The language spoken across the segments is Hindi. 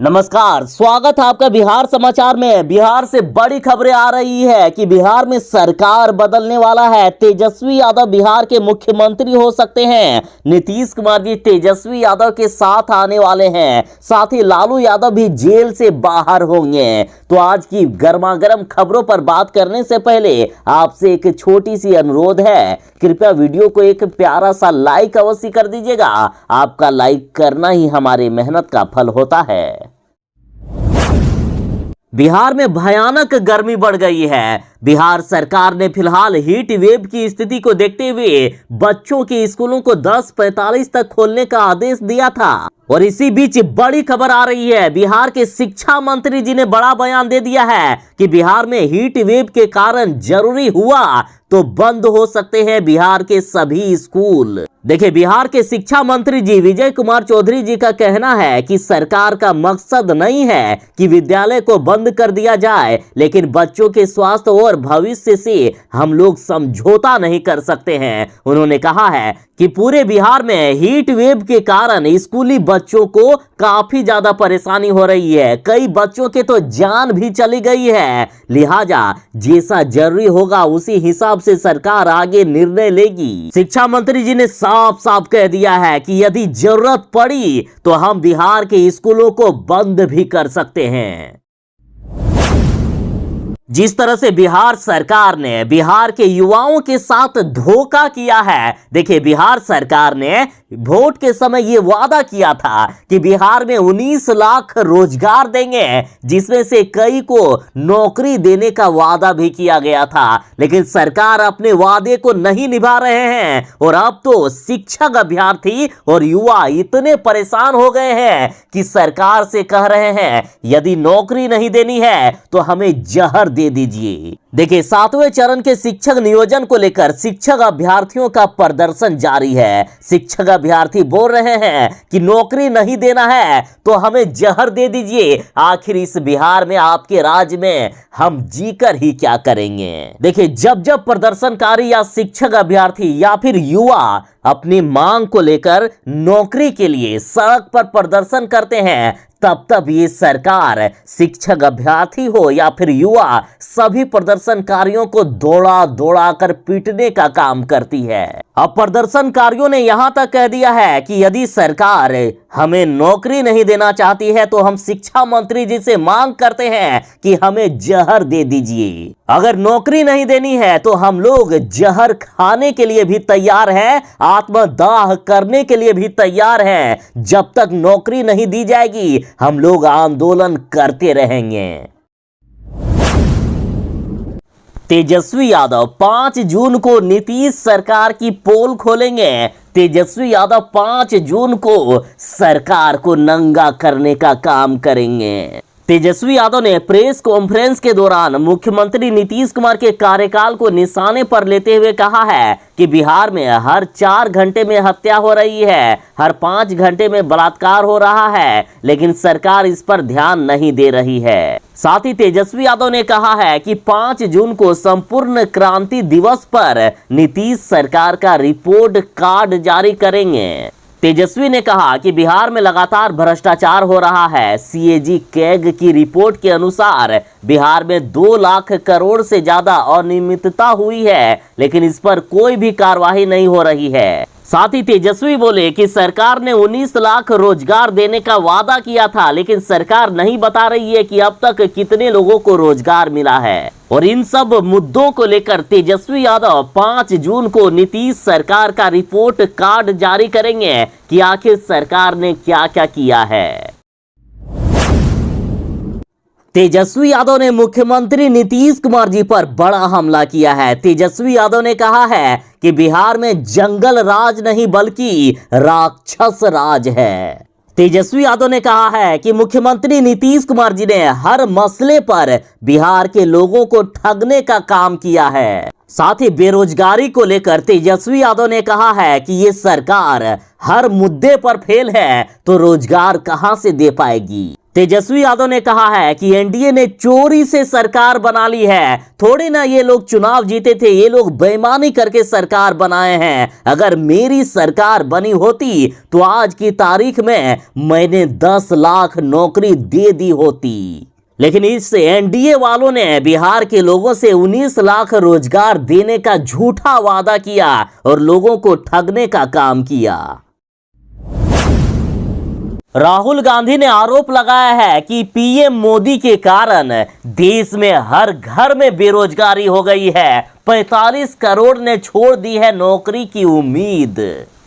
नमस्कार, स्वागत है आपका बिहार समाचार में। बिहार से बड़ी खबरें आ रही है कि बिहार में सरकार बदलने वाला है। तेजस्वी यादव बिहार के मुख्यमंत्री हो सकते हैं। नीतीश कुमार जी तेजस्वी यादव के साथ आने वाले हैं। साथ ही लालू यादव भी जेल से बाहर होंगे। तो आज की गर्मागर्म खबरों पर बात करने से पहले आपसे एक छोटी सी अनुरोध है, कृपया वीडियो को एक प्यारा सा लाइक अवश्य कर दीजिएगा। आपका लाइक करना ही हमारी मेहनत का फल होता है। बिहार में भयानक गर्मी बढ़ गई है। बिहार सरकार ने फिलहाल हीट वेव की स्थिति को देखते हुए बच्चों के स्कूलों को 10:45 तक खोलने का आदेश दिया था। और इसी बीच बड़ी खबर आ रही है, बिहार के शिक्षा मंत्री जी ने बड़ा बयान दे दिया है कि बिहार में हीट वेव के कारण जरूरी हुआ तो बंद हो सकते हैं बिहार के सभी स्कूल। देखिए, बिहार के शिक्षा मंत्री जी विजय कुमार चौधरी जी का कहना है कि सरकार का मकसद नहीं है कि विद्यालय को बंद कर दिया जाए, लेकिन बच्चों के स्वास्थ्य और भविष्य से हम लोग समझौता नहीं कर सकते हैं। उन्होंने कहा है कि पूरे बिहार में हीट वेव के कारण स्कूली बच्चों को काफी ज्यादा परेशानी हो रही है। कई बच्चों के तो जान भी चली गई है। लिहाजा जैसा जरूरी होगा उसी हिसाब से सरकार आगे निर्णय लेगी। शिक्षा मंत्री जी ने साफ साफ कह दिया है कि यदि जरूरत पड़ी तो हम बिहार के स्कूलों को बंद भी कर सकते हैं। जिस तरह से बिहार सरकार ने बिहार के युवाओं के साथ धोखा किया है, देखिए, बिहार सरकार ने वोट के समय यह वादा किया था कि बिहार में 19 लाख रोजगार देंगे, जिसमें से कई को नौकरी देने का वादा भी किया गया था, लेकिन सरकार अपने वादे को नहीं निभा रहे हैं। और अब तो शिक्षक, अभ्यर्थी और युवा इतने परेशान हो गए हैं कि सरकार से कह रहे हैं यदि नौकरी नहीं देनी है तो हमें जहर दे दीजिए। देखिए, 7वें चरण के शिक्षक नियोजन को लेकर शिक्षक अभ्यर्थियों का प्रदर्शन जारी है। शिक्षक अभ्यर्थी बोल रहे हैं कि नौकरी नहीं देना है तो हमें जहर दे दीजिए। आखिर इस बिहार में, आपके राज्य में हम जीकर ही क्या करेंगे। देखिए, जब जब प्रदर्शनकारी या शिक्षक अभ्यर्थी या फिर युवा अपनी मांग को लेकर नौकरी के लिए सड़क पर प्रदर्शन करते हैं, तब तब ये सरकार शिक्षक अभ्यर्थी हो या फिर युवा, सभी प्रदर्शनकारियों को दौड़ा दौड़ा कर पीटने का काम करती है। अब प्रदर्शनकारियों ने यहां तक कह दिया है कि यदि सरकार हमें नौकरी नहीं देना चाहती है तो हम शिक्षा मंत्री जी से मांग करते हैं कि हमें जहर दे दीजिए। अगर नौकरी नहीं देनी है तो हम लोग जहर खाने के लिए भी तैयार हैं, आत्मदाह करने के लिए भी तैयार हैं। जब तक नौकरी नहीं दी जाएगी हम लोग आंदोलन करते रहेंगे। तेजस्वी यादव 5 जून को नीतीश सरकार की पोल खोलेंगे। तेजस्वी यादव 5 जून को सरकार को नंगा करने का काम करेंगे। तेजस्वी यादव ने प्रेस कॉन्फ्रेंस के दौरान मुख्यमंत्री नीतीश कुमार के कार्यकाल को निशाने पर लेते हुए कहा है कि बिहार में हर 4 घंटे में हत्या हो रही है, हर 5 घंटे में बलात्कार हो रहा है, लेकिन सरकार इस पर ध्यान नहीं दे रही है। साथ ही तेजस्वी यादव ने कहा है कि 5 जून को संपूर्ण क्रांति दिवस पर नीतीश सरकार का रिपोर्ट कार्ड जारी करेंगे। तेजस्वी ने कहा कि बिहार में लगातार भ्रष्टाचार हो रहा है। सीएजी कैग की रिपोर्ट के अनुसार बिहार में 2 लाख करोड़ से ज्यादा अनियमितता हुई है, लेकिन इस पर कोई भी कार्रवाई नहीं हो रही है। साथ ही तेजस्वी बोले कि सरकार ने 19 लाख रोजगार देने का वादा किया था, लेकिन सरकार नहीं बता रही है कि अब तक कितने लोगों को रोजगार मिला है। और इन सब मुद्दों को लेकर तेजस्वी यादव 5 जून को नीतीश सरकार का रिपोर्ट कार्ड जारी करेंगे कि आखिर सरकार ने क्या क्या किया है। तेजस्वी यादव ने मुख्यमंत्री नीतीश कुमार जी पर बड़ा हमला किया है। तेजस्वी यादव ने कहा है कि बिहार में जंगल राज नहीं बल्कि राक्षस राज है। तेजस्वी यादव ने कहा है कि मुख्यमंत्री नीतीश कुमार जी ने हर मसले पर बिहार के लोगों को ठगने का काम किया है। साथ ही बेरोजगारी को लेकर तेजस्वी यादव ने कहा है कि ये सरकार हर मुद्दे पर फेल है तो रोजगार कहां से दे पाएगी। तेजस्वी यादव ने कहा है कि एनडीए ने चोरी से सरकार बना ली है। थोड़ी ना ये लोग चुनाव जीते थे, ये लोग बेईमानी करके सरकार बनाए हैं। अगर मेरी सरकार बनी होती तो आज की तारीख में मैंने 10 लाख नौकरी दे दी होती। लेकिन इस एनडीए वालों ने बिहार के लोगों से 19 लाख रोजगार देने का झूठा वादा किया और लोगों को ठगने का काम किया। राहुल गांधी ने आरोप लगाया है कि पीएम मोदी के कारण देश में हर घर में बेरोजगारी हो गई है। 45 करोड़ ने छोड़ दी है नौकरी की उम्मीद।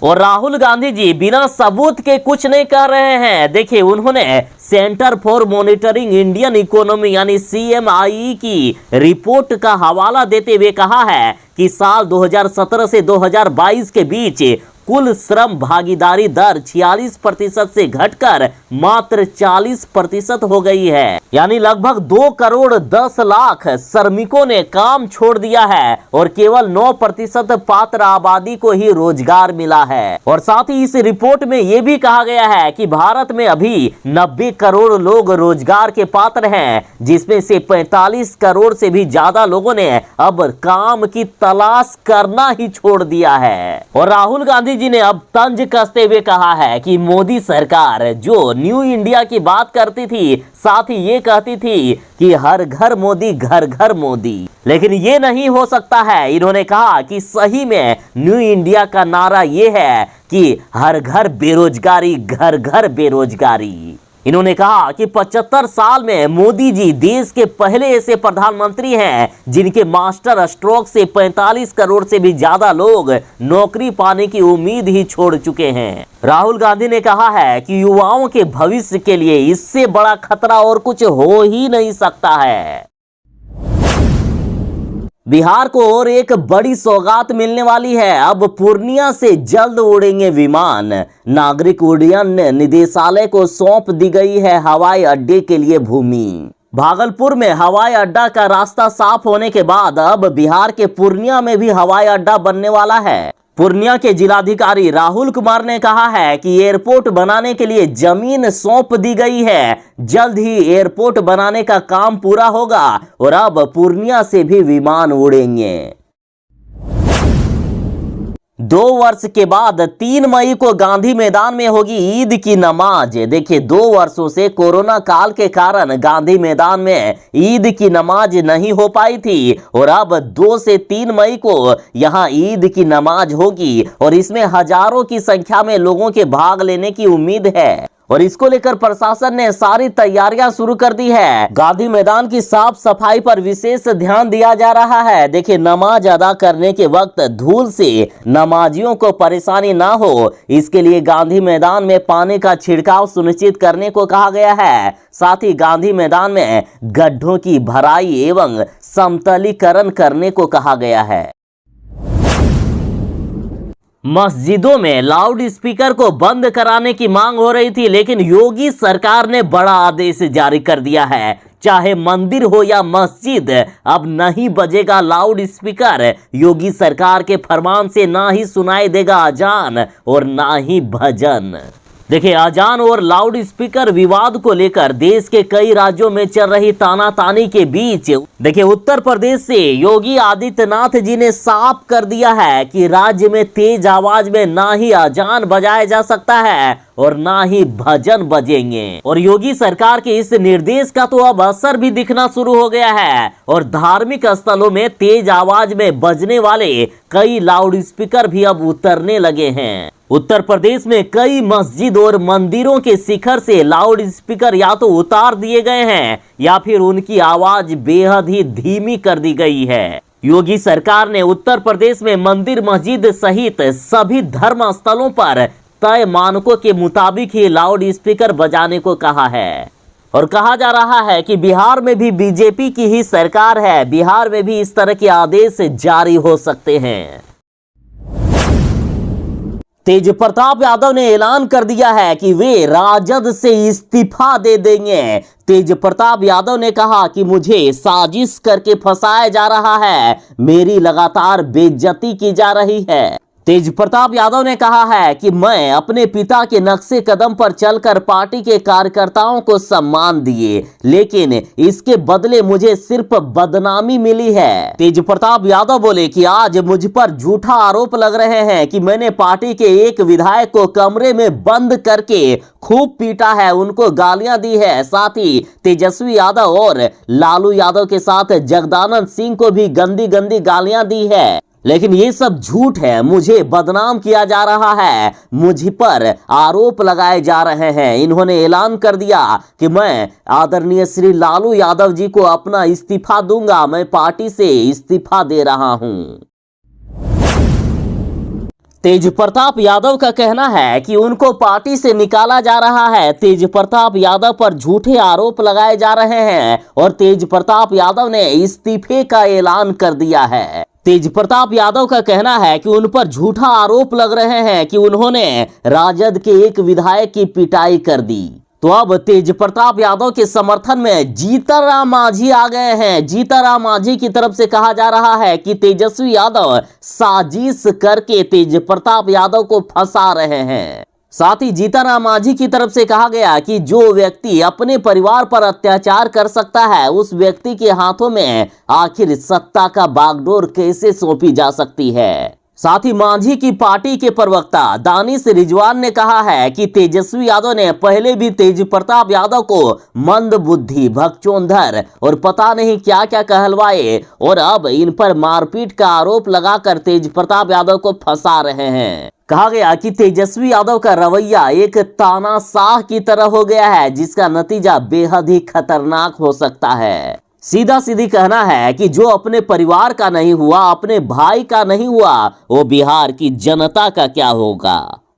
और राहुल गांधी जी बिना सबूत के कुछ नहीं कर रहे हैं। देखिए, उन्होंने centre for monitoring Indian economy यानी CMI की रिपोर्ट का हवाला देते हुए कहा है कि साल 2017 से 2022 के बीच कुल श्रम भागीदारी दर 46% से घटकर मात्र 40% हो गई है। यानी लगभग 2 करोड़ 10 लाख श्रमिकों ने काम छोड़ दिया है और केवल 9% पात्र आबादी को ही रोजगार मिला है। और साथ ही इस रिपोर्ट में यह भी कहा गया है कि भारत में अभी 90 करोड़ लोग रोजगार के पात्र हैं, जिसमें से 45 करोड़ से भी ज्यादा लोगों ने अब काम की तलाश करना ही छोड़ दिया है। और राहुल गांधी जी ने अब तंज कसते हुए कहा है कि मोदी सरकार जो न्यू इंडिया की बात करती थी, साथ ही ये कहती थी कि हर घर मोदी घर घर मोदी, लेकिन ये नहीं हो सकता है। इन्होंने कहा कि सही में न्यू इंडिया का नारा ये है कि हर घर बेरोजगारी घर घर बेरोजगारी। इन्होंने कहा कि 75 साल में मोदी जी देश के पहले ऐसे प्रधानमंत्री हैं जिनके मास्टर स्ट्रोक से 45 करोड़ से भी ज्यादा लोग नौकरी पाने की उम्मीद ही छोड़ चुके हैं। राहुल गांधी ने कहा है कि युवाओं के भविष्य के लिए इससे बड़ा खतरा और कुछ हो ही नहीं सकता है। बिहार को और एक बड़ी सौगात मिलने वाली है। अब पूर्णिया से जल्द उड़ेंगे विमान। नागरिक उड्डयन निदेशालय को सौंप दी गई है हवाई अड्डे के लिए भूमि। भागलपुर में हवाई अड्डा का रास्ता साफ होने के बाद अब बिहार के पूर्णिया में भी हवाई अड्डा बनने वाला है। पूर्णिया के जिलाधिकारी राहुल कुमार ने कहा है कि एयरपोर्ट बनाने के लिए जमीन सौंप दी गई है। जल्द ही एयरपोर्ट बनाने का काम पूरा होगा और अब पूर्णिया से भी विमान उड़ेंगे। 2 वर्ष के बाद 3 मई को गांधी मैदान में होगी ईद की नमाज। देखिए, 2 वर्षों से कोरोना काल के कारण गांधी मैदान में ईद की नमाज नहीं हो पाई थी और अब 2 से 3 मई को यहां ईद की नमाज होगी और इसमें हजारों की संख्या में लोगों के भाग लेने की उम्मीद है। और इसको लेकर प्रशासन ने सारी तैयारियां शुरू कर दी है। गांधी मैदान की साफ सफाई पर विशेष ध्यान दिया जा रहा है। देखिए, नमाज अदा करने के वक्त धूल से नमाजियों को परेशानी ना हो, इसके लिए गांधी मैदान में पानी का छिड़काव सुनिश्चित करने को कहा गया है। साथ ही गांधी मैदान में गड्ढों की भराई एवं समतलीकरण करने को कहा गया है। मस्जिदों में लाउड स्पीकर को बंद कराने की मांग हो रही थी, लेकिन योगी सरकार ने बड़ा आदेश जारी कर दिया है। चाहे मंदिर हो या मस्जिद, अब नहीं बजेगा लाउड स्पीकर। योगी सरकार के फरमान से ना ही सुनाई देगा अजान और ना ही भजन। देखिए, अजान और लाउड स्पीकर विवाद को लेकर देश के कई राज्यों में चल रही तानातानी के बीच देखिए, उत्तर प्रदेश से योगी आदित्यनाथ जी ने साफ कर दिया है कि राज्य में तेज आवाज में ना ही अजान बजाया जा सकता है और ना ही भजन बजेंगे। और योगी सरकार के इस निर्देश का तो अब असर भी दिखना शुरू हो गया है और धार्मिक स्थलों में तेज आवाज में बजने वाले कई लाउड स्पीकर भी अब उतरने लगे हैं। उत्तर प्रदेश में कई मस्जिद और मंदिरों के शिखर से लाउड स्पीकर या तो उतार दिए गए हैं या फिर उनकी आवाज बेहद ही धीमी कर दी गई है। योगी सरकार ने उत्तर प्रदेश में मंदिर मस्जिद सहित सभी धर्म स्थलों पर तय मानकों के मुताबिक ही लाउड स्पीकर बजाने को कहा है। और कहा जा रहा है कि बिहार में भी बीजेपी की ही सरकार है, बिहार में भी इस तरह के आदेश जारी हो सकते हैं। तेज प्रताप यादव ने ऐलान कर दिया है कि वे राजद से इस्तीफा दे देंगे। तेज प्रताप यादव ने कहा कि मुझे साजिश करके फंसाया जा रहा है, मेरी लगातार बेइज्जती की जा रही है। तेज प्रताप यादव ने कहा है कि मैं अपने पिता के नक्शे कदम पर चलकर पार्टी के कार्यकर्ताओं को सम्मान दिए, लेकिन इसके बदले मुझे सिर्फ बदनामी मिली है। तेज प्रताप यादव बोले कि आज मुझ पर झूठा आरोप लग रहे हैं कि मैंने पार्टी के एक विधायक को कमरे में बंद करके खूब पीटा है, उनको गालियां दी है। साथ ही तेजस्वी यादव और लालू यादव के साथ जगदानंद सिंह को भी गंदी गंदी गालियां दी है, लेकिन ये सब झूठ है। मुझे बदनाम किया जा रहा है, मुझ पर आरोप लगाए जा रहे हैं। इन्होंने ऐलान कर दिया कि मैं आदरणीय श्री लालू यादव जी को अपना इस्तीफा दूंगा, मैं पार्टी से इस्तीफा दे रहा हूं। तेज प्रताप यादव का कहना है कि उनको पार्टी से निकाला जा रहा है। तेज प्रताप यादव पर झूठे आरोप लगाए जा रहे हैं और तेज प्रताप यादव ने इस्तीफे का ऐलान कर दिया है। तेज प्रताप यादव का कहना है कि उन पर झूठा आरोप लग रहे हैं कि उन्होंने राजद के एक विधायक की पिटाई कर दी। तो अब तेज प्रताप यादव के समर्थन में जीतनराम मांझी आ गए हैं। जीतनराम मांझी की तरफ से कहा जा रहा है कि तेजस्वी यादव साजिश करके तेज प्रताप यादव को फंसा रहे हैं। साथ ही जीतनराम मांझी की तरफ से कहा गया कि जो व्यक्ति अपने परिवार पर अत्याचार कर सकता है, उस व्यक्ति के हाथों में आखिर सत्ता का बागडोर कैसे सौंपी जा सकती है। साथ ही मांझी की पार्टी के प्रवक्ता दानिश रिजवान ने कहा है कि तेजस्वी यादव ने पहले भी तेज प्रताप यादव को मंद बुद्धि, भगचोंधर और पता नहीं क्या क्या कहलवाए और अब इन पर मारपीट का आरोप लगाकर तेज प्रताप यादव को फंसा रहे हैं। कहा गया कि तेजस्वी यादव का रवैया एक तानाशाह की तरह हो गया है, जिसका नतीजा बेहद ही खतरनाक हो सकता है। सीधा सीधी कहना है कि जो अपने परिवार का नहीं हुआ, अपने भाई का नहीं हुआ, वो बिहार की जनता का क्या होगा।